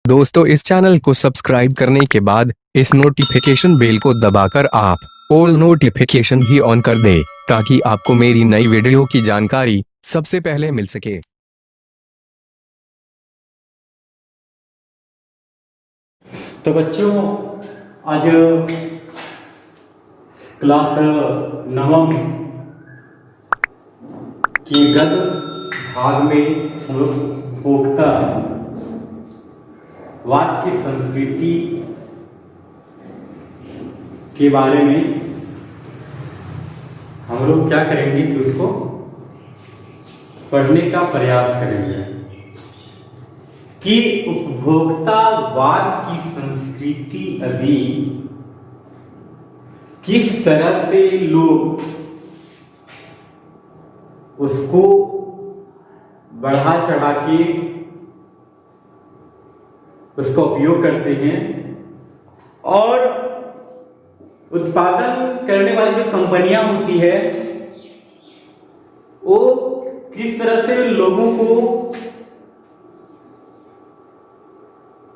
दोस्तों, इस चैनल को सब्सक्राइब करने के बाद इस नोटिफिकेशन बेल को दबाकर आप ऑल नोटिफिकेशन भी ऑन कर दें ताकि आपको मेरी नई वीडियो की जानकारी सबसे पहले मिल सके। तो बच्चों, आज क्लास नवम के गद्य भाग में हम लोग उपभोक्ता वाद की संस्कृति के बारे में हम लोग क्या करेंगे कि उसको पढ़ने का प्रयास करेंगे कि उपभोक्तावाद की संस्कृति अभी किस तरह से लोग उसको बढ़ा चढ़ा के उसका उपयोग करते हैं और उत्पादन करने वाली जो कंपनियां होती है वो किस तरह से लोगों को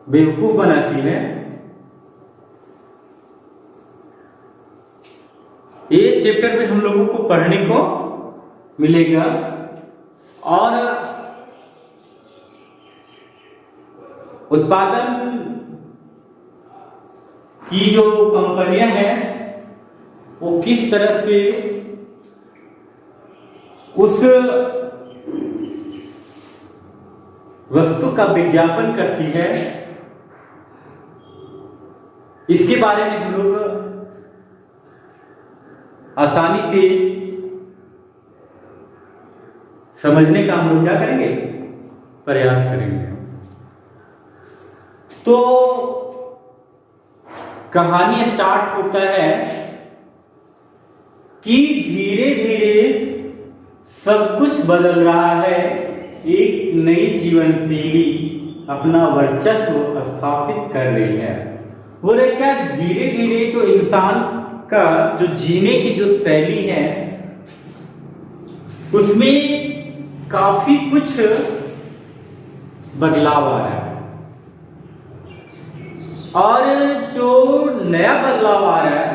बेवकूफ बनाती है। ये चैप्टर में हम लोगों को पढ़ने को मिलेगा और उत्पादन की जो कंपनियां हैं वो किस तरह से उस वस्तु का विज्ञापन करती है, इसके बारे में हम लोग आसानी से समझने का हम लोग क्या करेंगे, प्रयास करेंगे। तो कहानी स्टार्ट होता है कि धीरे धीरे सब कुछ बदल रहा है, एक नई जीवन शैली अपना वर्चस्व स्थापित कर रही है। बोले क्या, धीरे धीरे जो इंसान का जो जीने की जो शैली है उसमें काफी कुछ बदलाव आ रहा है और जो नया बदलाव आ रहा है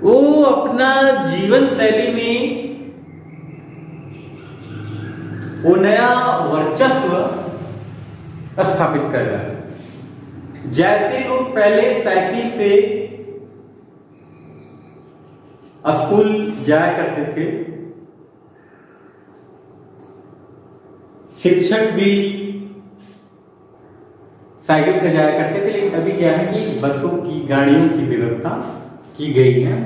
वो अपना जीवन शैली में वो नया वर्चस्व स्थापित कर रहा है। जैसे लोग पहले साइकिल से स्कूल जाया करते थे, शिक्षक भी साइकिल से जाया करते थे, लेकिन अभी क्या है कि बसों की गाड़ियों की व्यवस्था की गई है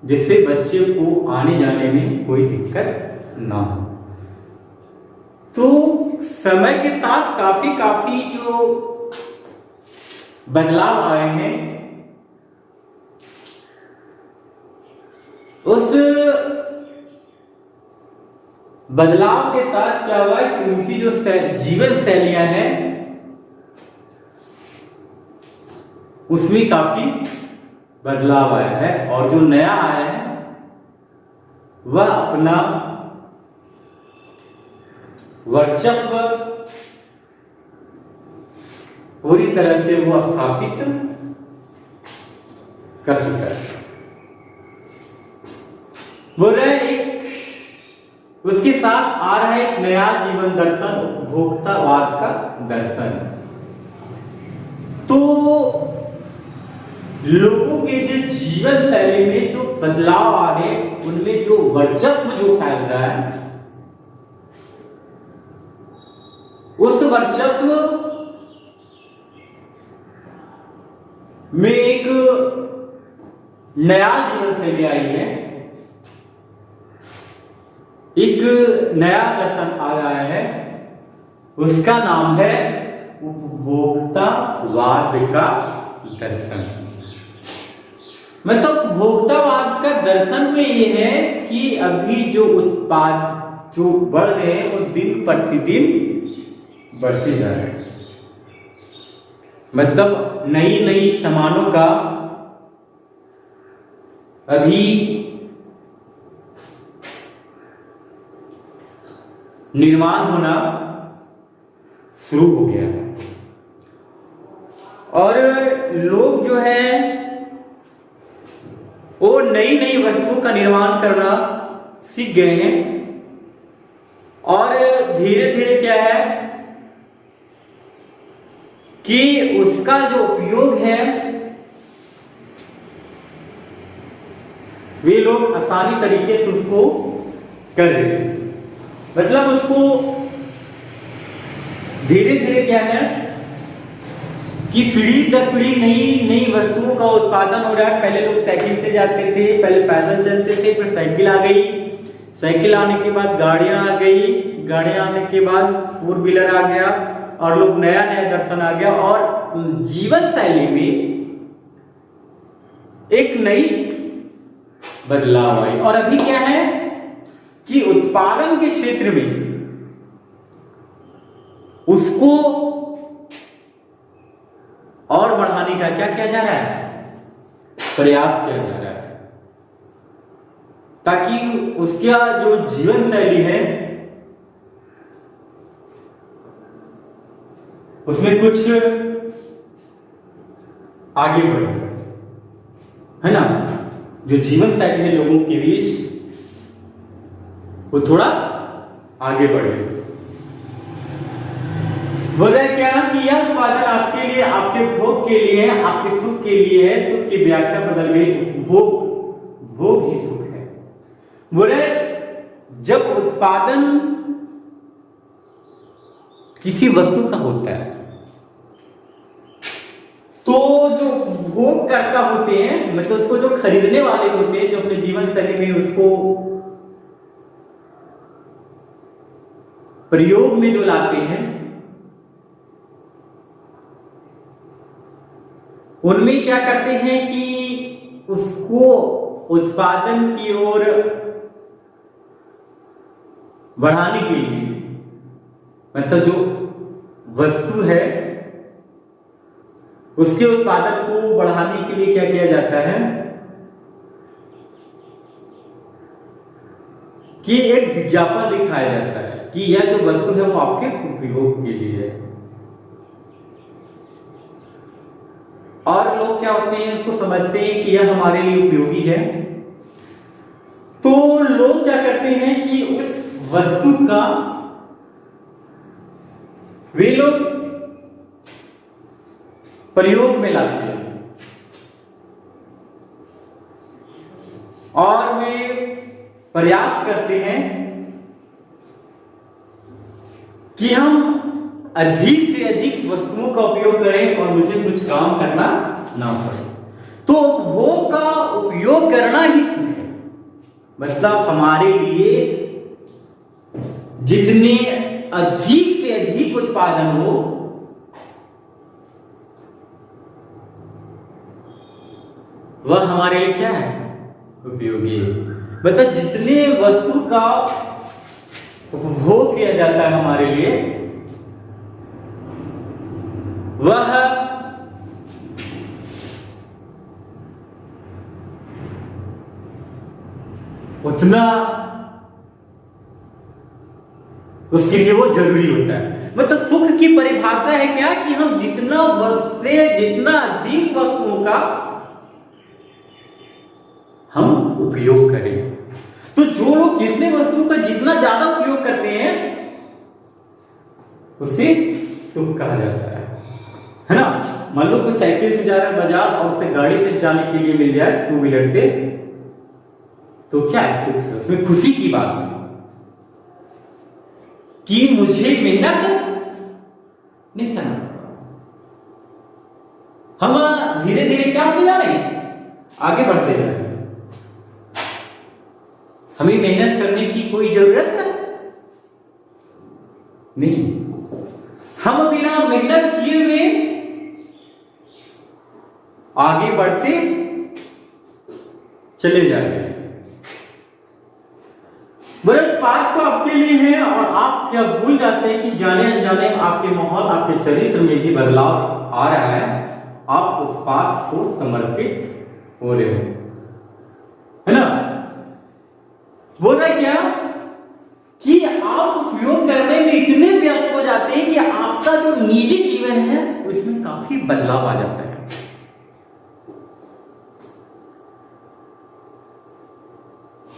जिससे बच्चे को आने जाने में कोई दिक्कत ना हो। तो समय के साथ काफी जो बदलाव आए हैं उस बदलाव के साथ क्या हुआ कि उनकी जो जीवन शैलियां हैं उसमें काफी बदलाव आया है और जो नया आया है वह अपना वर्चस्व पूरी तरह से वो स्थापित कर चुका है। बोल रहे एक उसके साथ आ रहा है एक नया जीवन दर्शन, उपभोक्तावाद का दर्शन। तो लोगों के जो जीवन शैली में जो बदलाव आ रहे उनमें जो वर्चस्व जो फैल रहा है उस वर्चस्व में एक नया जीवन शैली आई है, एक नया दर्शन आ रहा है, उसका नाम है उपभोक्तावाद का दर्शन। मतलब उपभोक्तावाद का दर्शन में ये है कि अभी जो उत्पाद जो बढ़ रहे हैं वो दिन प्रतिदिन बढ़ते जा रहे हैं। मतलब नई सामानों का अभी निर्माण होना शुरू हो गया है और लोग जो है वो नई नई वस्तुओं का निर्माण करना सीख गए हैं और धीरे धीरे क्या है कि उसका जो उपयोग है वे लोग आसानी तरीके से उसको कर रहे हैं। मतलब उसको धीरे धीरे क्या है कि पीढ़ी दर पीढ़ी नई नई वस्तुओं का उत्पादन हो रहा है। पहले लोग साइकिल से जाते थे, पहले पैदल चलते थे, फिर साइकिल आ गई, साइकिल आने के बाद गाड़ियां आ गई, गाड़ियां आने के बाद फोर व्हीलर आ गया और लोग नया नया दर्शन आ गया और जीवन शैली में एक नई बदलाव आई। और अभी क्या है कि उत्पादन के क्षेत्र में उसको और बढ़ाने का क्या किया जा रहा है, प्रयास किया जा रहा है, ताकि उसका जो जीवन शैली है उसमें कुछ आगे बढ़े, है ना। जो जीवन शैली है लोगों के बीच वो थोड़ा आगे बढ़े। बोल रहे क्या कि यह उत्पादन आपके लिए, आपके भोग के लिए है, आपके सुख के लिए है। सुख की व्याख्या बदल गई, भोग, भोग ही सुख है। बोले जब उत्पादन किसी वस्तु का होता है तो जो भोग करता होते हैं, मतलब उसको जो खरीदने वाले होते हैं, जो अपने जीवन शैली में उसको प्रयोग में जो लाते हैं, उनमें क्या करते हैं कि उसको उत्पादन की ओर बढ़ाने के लिए, मतलब जो वस्तु है उसके उत्पादन को बढ़ाने के लिए क्या किया जाता है कि एक विज्ञापन दिखाया जाता है कि यह जो वस्तु है वो आपके उपयोग के लिए है। और लोग क्या होते हैं, उसको समझते हैं कि यह हमारे लिए उपयोगी है, तो लोग क्या करते हैं कि उस वस्तु का वे लोग प्रयोग में लाते हैं और वे प्रयास करते हैं कि हम अधिक से अधिक वस्तुओं का उपयोग करें और मुझे कुछ काम करना ना पड़े। तो उपभोग का उपयोग करना ही सुख है। मतलब हमारे लिए जितने अधिक से अधिक उत्पादन हो वह हमारे लिए क्या है, उपयोगी। मतलब जितने वस्तु का उपभोग किया जाता है हमारे लिए वह उतना उसके लिए वो जरूरी होता है। मतलब सुख की परिभाषा है क्या कि हम जितना अधिक वस्तुओं का हम उपयोग करें। तो जो लोग जितने वस्तुओं का जितना ज्यादा उपयोग करते हैं उसे सुख कहा जाता है ना। मान लो कोई साइकिल से जा रहा है बाजार और उसे गाड़ी से जाने के लिए मिल जाए, टू व्हीलर से, तो क्या सुख है, उसमें खुशी की बात है कि मुझे मेहनत नहीं करना। हम धीरे धीरे क्या होते जा रहे हैं, आगे बढ़ते जा रहे हैं। हमें मेहनत करने की कोई जरूरत नहीं। हम बिना मेहनत किए हुए आगे बढ़ते चले जा रहे हैं। बड़े उत्पाद को आपके लिए है और आप क्या भूल जाते हैं कि जाने अनजाने आपके माहौल, आपके चरित्र में भी बदलाव आ रहा है। आप उत्पाद को समर्पित हो रहे हो, है ना। बोल रहा क्या कि आप उपयोग करने में इतने व्यस्त हो जाते हैं कि आपका जो निजी जीवन है उसमें काफी बदलाव आ जाता है।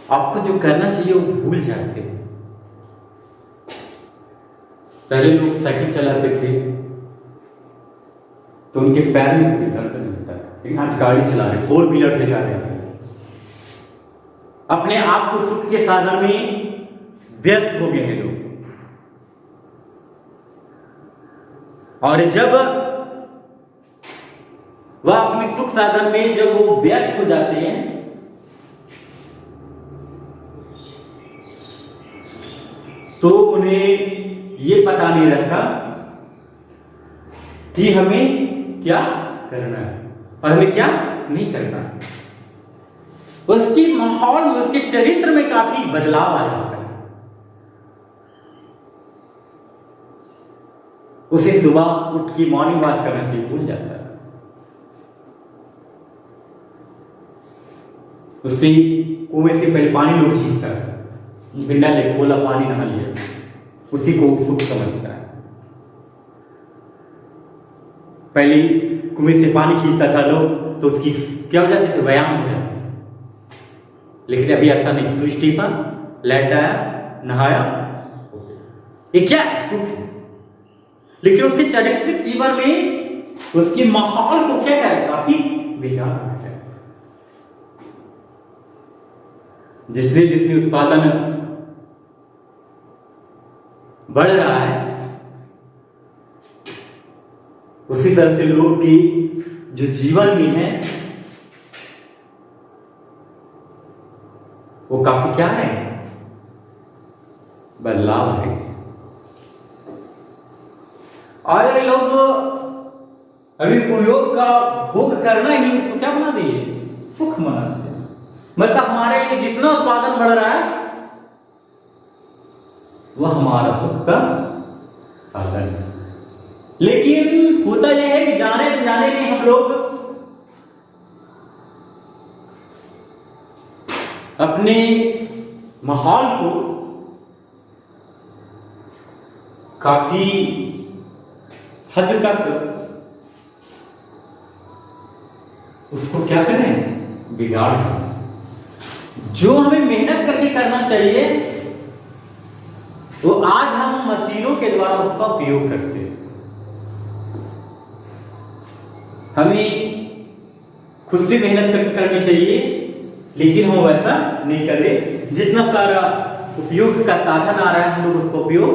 आपको जो करना चाहिए वो भूल जाते हैं। पहले लोग साइकिल चलाते थे तो उनके पैर में कभी दर्द नहीं होता था, लेकिन आज गाड़ी चला रहे, 4 व्हीलर से जा रहे हैं, अपने आप को सुख के साधन में व्यस्त हो गए हैं लोग। और जब वह अपने सुख साधन में जब वो व्यस्त हो जाते हैं तो उन्हें ये पता नहीं रहता कि हमें क्या करना है और हमें क्या नहीं करना है। उसके माहौल में, उसके चरित्र में काफी बदलाव आ जाता है। उसे सुबह उठ के मॉर्निंग वॉक करना चाहिए, भूल जाता है। उससे कुएं से पहले पानी लोग छीनता है, बिंडा ले खोला, पानी नहा लिया, उसी को सुख समझता है। पहले कुएं से पानी खींचता था लोग तो उसकी क्या हो जाती थी, व्यायाम हो जाती थी। लेकिन अभी ऐसा नहीं, सृष्टि पर लेट आया, नहाया, ये क्या सुख है। लेकिन उसके चारित्रिक जीवन में उसके माहौल को क्या करे, काफी बिगाड़ है। जितने जितने उत्पादन बढ़ रहा है उसी तरह से लोग की जो जीवन में है वो काफी क्या है, बदलाव है। और ये लोग अभी उपयोग का भोग करना ही उसको क्या बना दिए, सुख मना दिया। मतलब हमारे लिए जितना उत्पादन बढ़ रहा है वह हमारा सुख का साधन है। लेकिन होता यह है कि जाने जाने में हम लोग अपने माहौल को काफी हद तक उसको क्या करें, बिगाड़ दें। जो हमें मेहनत करके करना चाहिए वो आज हम मशीनों के द्वारा उसका उपयोग करते हैं। हमें खुद से मेहनत करके करनी चाहिए, लेकिन हम वैसा नहीं कर रहे। जितना सारा उपयोग का साधन आ रहा है हम लोग उसका उपयोग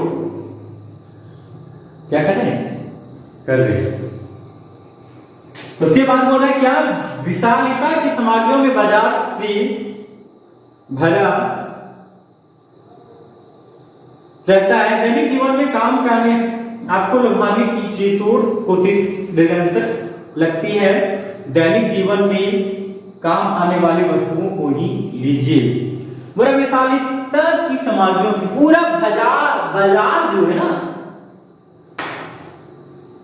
क्या कर रहे हैं, कर रहे हैं। उसके बाद बोल रहा है क्या, विशालता की सामग्रियों में बाजार से भरा रहता है। दैनिक जीवन में काम करने आपको लुभाने की चीतोड़ कोशिश निरंतर लगती है। दैनिक जीवन में काम आने वाली वस्तुओं को ही लीजिए। पूरा विशालता की सामग्रियों से पूरा बाजार जो है ना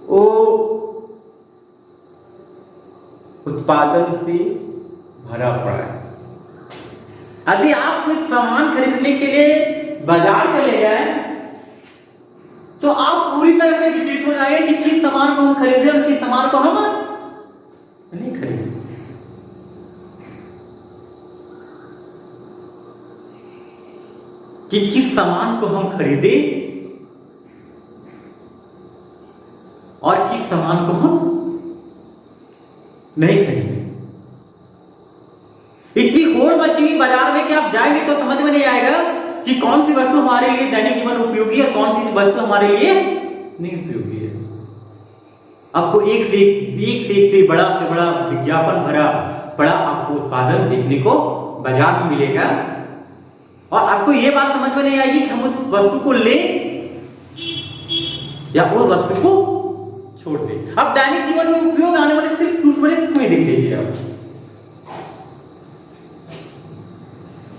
वो उत्पादन से भरा पड़ा है। यदि आप कुछ सामान खरीदने के लिए बाजार चले जाए तो आप पूरी तरह से विचलित हो जाएंगे कि किस सामान को हम खरीदे और किस सामान को हम नहीं खरीदे। कि किस सामान को हम खरीदे और किस सामान को हम नहीं खरीदे। इतनी होड़ मची हुई बाजार में कि आप जाएंगे तो समझ में नहीं आएगा कि कौन सी वस्तु हमारे लिए दैनिक जीवन उपयोगी है, कौन सी वस्तु हमारे लिए नहीं उपयोगी है। आपको एक से बड़ा विज्ञापन भरा बड़ा आपको उत्पादन देखने को बाजार में मिलेगा और आपको यह बात समझ में नहीं आएगी कि हम उस वस्तु को लें या उस वस्तु को छोड़ दें। अब दैनिक जीवन में उपयोग आने वाले सिर्फ टूथब्रश में देख लीजिए आप।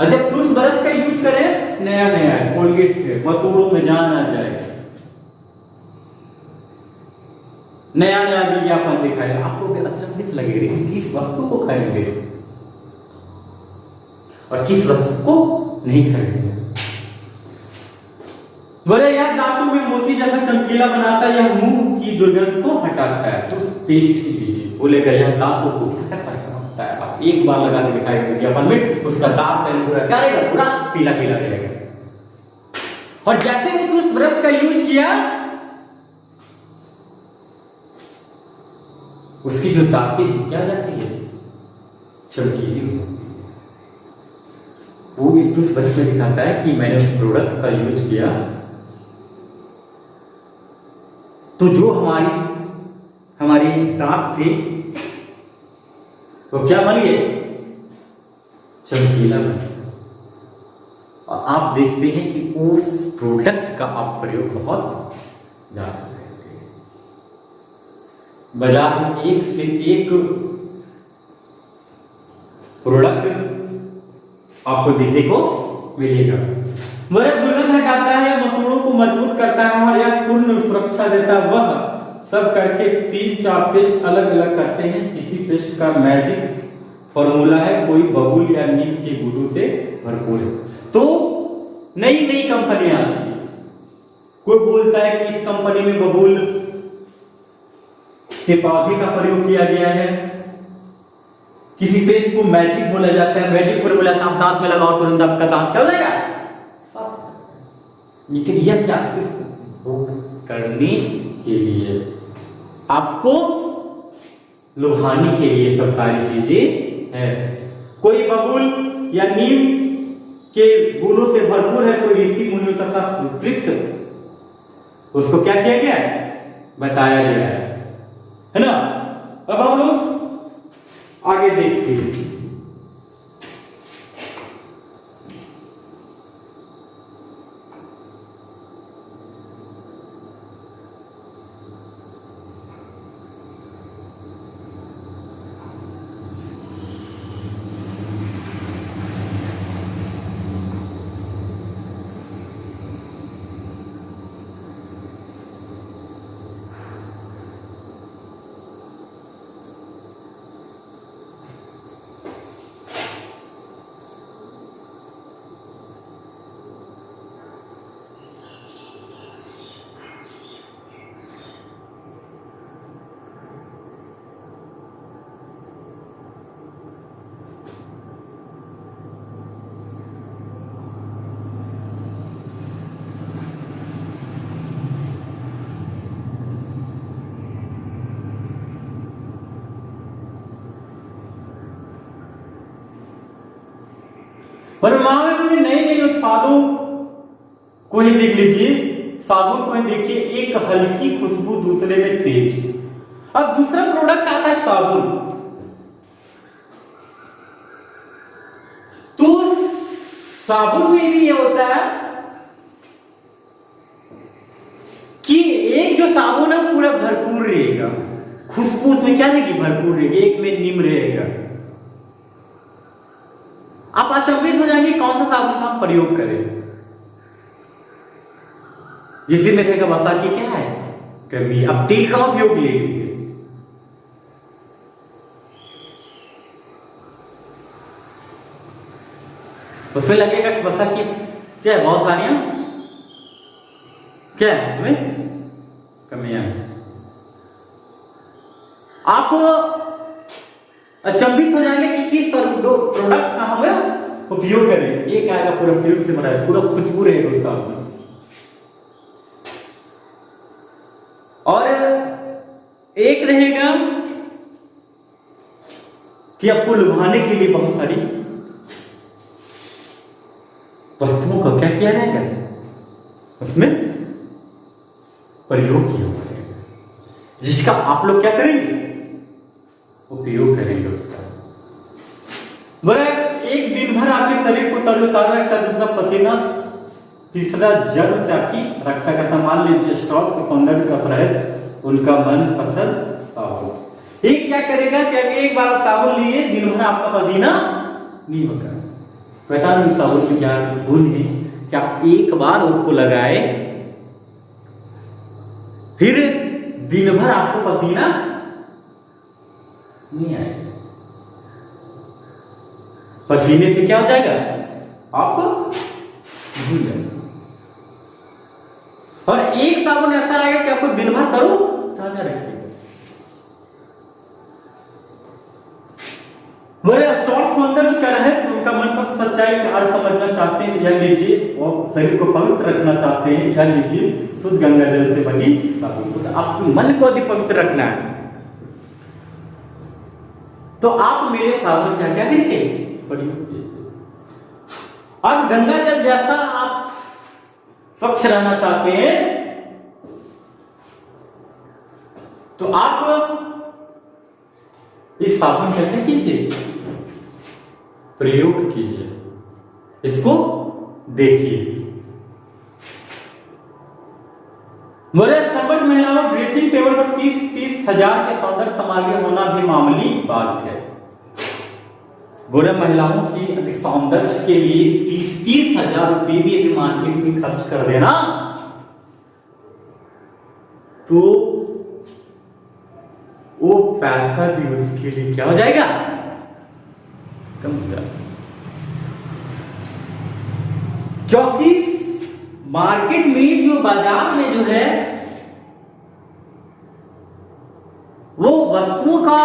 जब टूथब्रश का यूज करें नया कोलगेट मसूड़ों में जान आ जाए, नया विज्ञापन दिखाएगा, आपको अचंभित लगेगा कि किस वस्तु को खरीदे और किस वस्तु को नहीं खरीदे। बोले यार दांतों में मोती जैसा चमकीला बनाता है, यह मुंह की दुर्गंध को हटाता है, तो पेस्ट कीजिए। बोलेगा यह दांतों को क्या करता है, आप एक बार लगा के दिखाएगा विज्ञापन में, उसका दांत पहले पूरा क्या रहेगा, पूरा पीला पीला रहेगा। और जैसे ही टूथब्रश का यूज किया, उसकी जो दांतें क्या हो जाती है, चमकीली हो जाती है। वो एक टूथब्रश में दिखाता है कि मैंने उस प्रोडक्ट का यूज किया, तो जो हमारी दांत थे वो क्या बन गए, चमकीला बन गया। और आप देखते हैं कि उस प्रोडक्ट का आप प्रयोग बहुत ज्यादा करते हैं। बाजार में एक से एक प्रोडक्ट आपको देखने को मिलेगा। वह दुर्गंध हटाता है, मसूड़ों को मजबूत करता है और यह पूर्ण सुरक्षा देता है। वह सब करके 3-4 पेस्ट अलग अलग करते हैं। किसी पेस्ट का मैजिक फॉर्मूला है, कोई बबूल या नीम के गुदों से भरपूर है। तो नई नई कंपनियां, कोई बोलता है कि इस कंपनी में बबूल के पौधे का प्रयोग किया गया है, किसी पेस्ट को मैजिक बोला जाता है, मैजिक फॉर्मूला आप दांत में लगाओ तुरंत आपका दांत क्या हो जाएगा। लेकिन यह क्या करने के लिए, आपको लुभाने के लिए सब सारी चीजें है। कोई बबूल या नीम के गुणों से भरपूर है, कोई ऋषि मुनियों तथा स्वीकृत, उसको क्या किया गया है, बताया गया है ना। अब हम लोग आगे देखते हैं। वर्तमान में नए नए उत्पादों को ही देख लीजिए। साबुन को ही देखिए, एक हल्की खुशबू, दूसरे में तेज। अब दूसरा प्रोडक्ट आता है साबुन। तो साबुन में भी ये होता है कि एक जो साबुन है पूरा भरपूर रहेगा, खुशबू उसमें क्या रहेगी, भरपूर रहेगी। एक में नीम रहेगा। आप अचंभित हो जाएंगे कौन सा साबुन का प्रयोग करें। जिसमें रहेगा वसा की क्या है, कमी। अब तेल का उपयोग ले लीजिए। उसमें लगेगा कि वसा की क्या है, बहुत सारियां क्या है उसमें कमियां। आप अचंभित हो जाएंगे कि किस प्रोडक्ट का हमें उपयोग करें। एक आएगा पूरा फ्लूइड से भरा है, पूरा खुशबू रहेगा उस साबुन। और एक रहेगा कि आपको लुभाने के लिए बहुत सारी वस्तुओं का क्या किया जाएगा, उसमें प्रयोग किया जाएगा, जिसका आप लोग क्या करेंगे, उपयोग करेंगे उसका। बोले एक दिन भर आपके शरीर को तरोताजा रखता, दूसरा पसीना, तीसरा जल से आपकी रक्षा करता। मान लीजिए स्टॉक के सौंदर्य का प्रयास उनका मन पसंद साबुन। एक क्या करेगा कि एक बार साबुन लिए, दिन भर आपका पसीना नहीं होगा। पता नहीं साबुन में क्या गुण है, क्या एक बार उसको लगाए फिर दिन भर आपको पसीना नहीं आएगा। पसीने से क्या हो जाएगा, आप भूल जाएंगे। और एक साबुन ऐसा आएगा कि आपको दिन भर करो ताजा रखेगा। मेरे स्टॉल सौंदर्य का रहस्य, उनका मन का सच्चाई का अर्थ समझना चाहते हैं तो यह लीजिए, और शरीर को पवित्र रखना चाहते हैं यह लीजिए शुद्ध गंगा जल से बनी साबुन। तो आपके मन को अधिक पवित्र रखना है तो आप मेरे साबुन क्या क्या करिए, प्रयोग कीजिए। अब गंगा जल जैसा आप स्वच्छ रहना चाहते हैं तो आप इस साबुन का क्या कीजिए, प्रयोग कीजिए, इसको देखिए। मेरे समझ महिलाओं, ड्रेसिंग टेबल पर 30 हजार के सौंदर्य सामग्री होना भी मामूली बात है। गोरा महिलाओं की अति सौंदर्य के लिए 30 हजार रुपये भी यदि मार्केट में खर्च कर देना तो वो पैसा भी उसके लिए क्या हो जाएगा, कम हो जाएगा। क्योंकि मार्केट में जो बाजार में जो है वो वस्तुओं का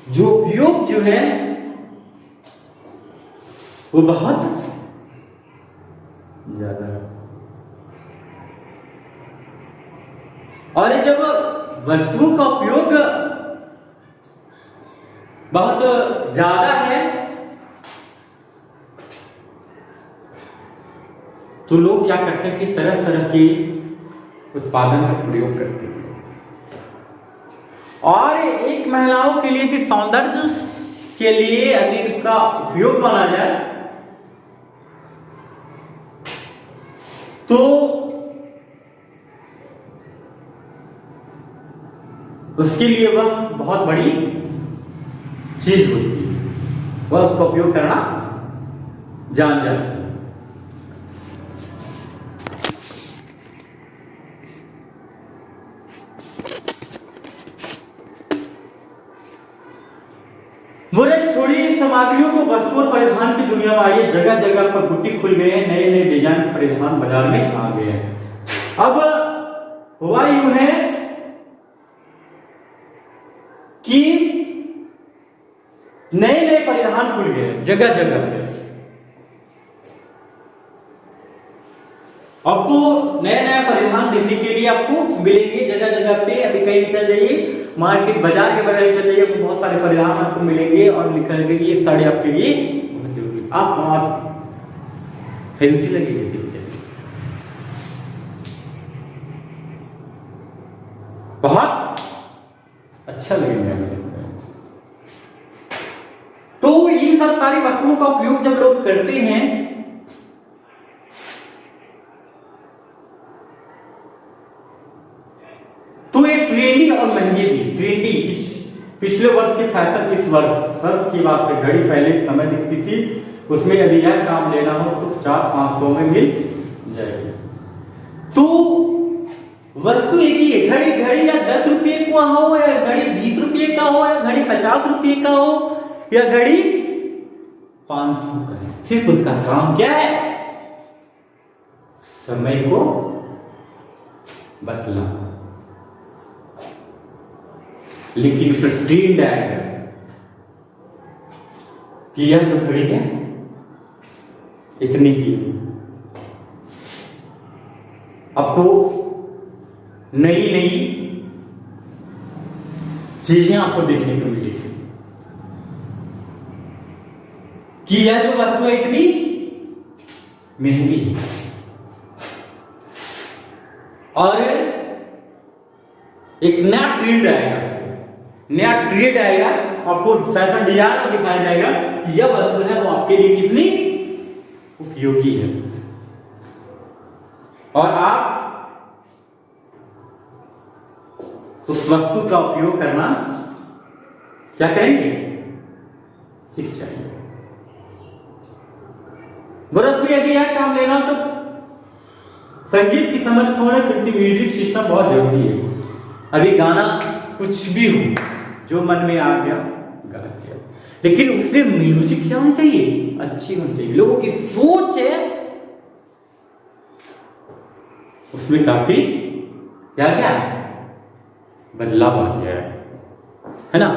जो उपयोग जो है वो बहुत ज्यादा है। और जब वस्तुओं का उपयोग बहुत ज्यादा है तो लोग क्या करते हैं कि तरह तरह के उत्पादन का प्रयोग करते हैं। और एक महिलाओं के लिए यदि सौंदर्य के लिए यदि इसका उपयोग माना जाए तो उसके लिए वह बहुत बड़ी चीज होती है, वह उसका उपयोग करना जान जाती है। बोले छोड़िए सामग्रियों को, वस्तुओं परिधान की दुनिया में आइए। जगह जगह पर बुटीक खुल गए हैं, नए नए डिजाइन के परिधान बाजार में आ गए हैं। अब हुआ यूं है कि नए नए परिधान खुल गए जगह जगह पे। आपको नया नया परिधान देखने के लिए आपको मिलेंगे जगह जगह पे। अभी कहीं भी चल जाइए, मार्केट बाजार के बाजार चल जाइए, आपको बहुत सारे परिधान आपको मिलेंगे और लिखा है कि ये साड़ी आपके लिए बहुत जरूरी, आप बहुत फैंसी लगेगी, बहुत अच्छा लगेगा। तो इन सब सारी वस्तुओं का उपयोग जब लोग करते हैं तो ये ट्रेंडी और महंगे भी। ट्रेंडी पिछले वर्ष के फैशन इस वर्ष सब की बात है। घड़ी पहले समय दिखती थी, उसमें यदि यह काम लेना हो तो 400-500 में मिल जाएगी। तो वस्तु एक ही है। घड़ी घड़ी या 10 रुपये का हो या घड़ी 20 रुपये का हो या घड़ी 50 रुपये का हो या घड़ी 500 का है, सिर्फ उसका काम क्या है, समय को बतलाना। लेकिन उसमें ट्रेंड आएगा कि यह जो घड़ी है इतनी की, आपको नई नई चीजें आपको देखने को मिलेगी कि यह जो वस्तु है इतनी महंगी है। और एक नया ट्रेंड आएगा, नया ट्रेंड आएगा, आपको फैशन डिजाइन में दिखाया जाएगा कि यह वस्तु है वो आपके लिए कितनी उपयोगी है। और आप उस वस्तु का उपयोग करना क्या करेंगे, सीख जाएंगे। बरस में यदि यह काम लेना तो संगीत की समझ होना, क्योंकि म्यूजिक सिस्टम बहुत जरूरी है। अभी गाना कुछ भी हो जो मन में आ गया गा दिया, लेकिन उसमें म्यूजिक क्या होनी चाहिए, अच्छी होनी चाहिए। लोगों की सोच है उसमें काफी क्या क्या बदलाव आ गया है ना।